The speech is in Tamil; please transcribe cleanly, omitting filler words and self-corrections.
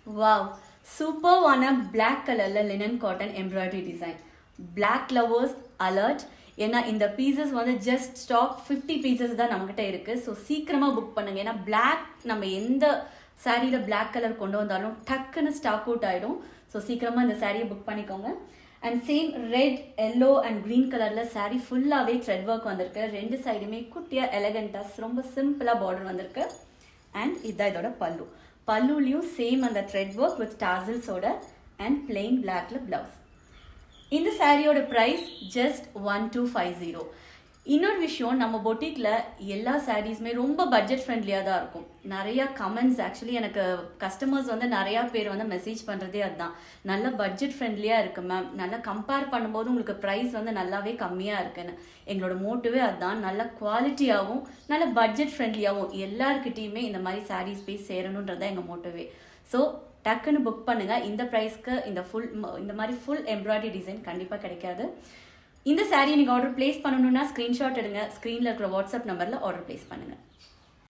வாவ், சூப்பர்வான பிளாக் கலர்ல linen cotton embroidery design. Black lovers alert. ஏன்னா இந்த பீசஸ் வந்து ஜஸ்ட் ஸ்டாக் 50 பீசஸ் தான் நம்மகிட்ட இருக்கு. ஸோ சீக்கிரமா புக் பண்ணுங்க. ஏன்னா பிளாக் நம்ம எந்த சாரியில பிளாக் கலர் கொண்டு வந்தாலும் டக்குன்னு ஸ்டாக் அவுட் ஆயிடும். ஸோ சீக்கிரமா இந்த சாரியை புக் பண்ணிக்கோங்க. And same red, yellow and green கலர்ல சாரி ஃபுல்லாவே த்ரெட் ஒர்க் வந்திருக்கு. ரெண்டு சைடுமே குட்டியா எலகண்டா ரொம்ப சிம்பிளா பார்டர் வந்திருக்கு. அண்ட் இதான் இதோட பல்லு. பல்லுலையும் சேம் அந்த த்ரெட் ஒர்க் வித் டாசல்ஸோட அண்ட் பிளெயின் பிளாக்ல பிளவுஸ். இந்த சாரியோட ப்ரைஸ் ஜஸ்ட் 1250. இன்னொரு விஷயம், நம்ம பொட்டிக்ல எல்லா சாரீஸுமே ரொம்ப பட்ஜெட் ஃப்ரெண்ட்லியாக தான் இருக்கும். நிறைய கமெண்ட்ஸ் ஆக்சுவலி எனக்கு கஸ்டமர்ஸ் வந்து நிறையா பேர் வந்து மெசேஜ் பண்ணுறதே அதுதான். நல்ல பட்ஜெட் ஃப்ரெண்ட்லியாக இருக்குது மேம், நல்லா கம்பேர் பண்ணும்போது உங்களுக்கு ப்ரைஸ் வந்து நல்லாவே கம்மியாக இருக்குன்னு. எங்களோட மோட்டிவே அதுதான். நல்ல குவாலிட்டியாகவும் நல்ல பட்ஜெட் ஃப்ரெண்ட்லியாகவும் எல்லாருக்கிட்டையுமே இந்த மாதிரி சாரீஸ் போய் சேரணுன்றது தான் எங்கள் மோட்டிவே. ஸோ டக்குன்னு புக் பண்ணுங்க. இந்த ப்ரைஸ்க்கு இந்த மாதிரி ஃபுல் எம்ப்ராய்டரி டிசைன் கண்டிப்பாக கிடைக்காது. இந்த சாரியை நீங்கள் ஆர்டர் பிளேஸ் பண்ணணும்னா ஸ்க்ரீன்ஷாட் எடுங்க. ஸ்க்ரீனில் இருக்கிற வாட்ஸ்அப் நம்பரில் ஆர்டர் பிளேஸ் பண்ணுங்கள்.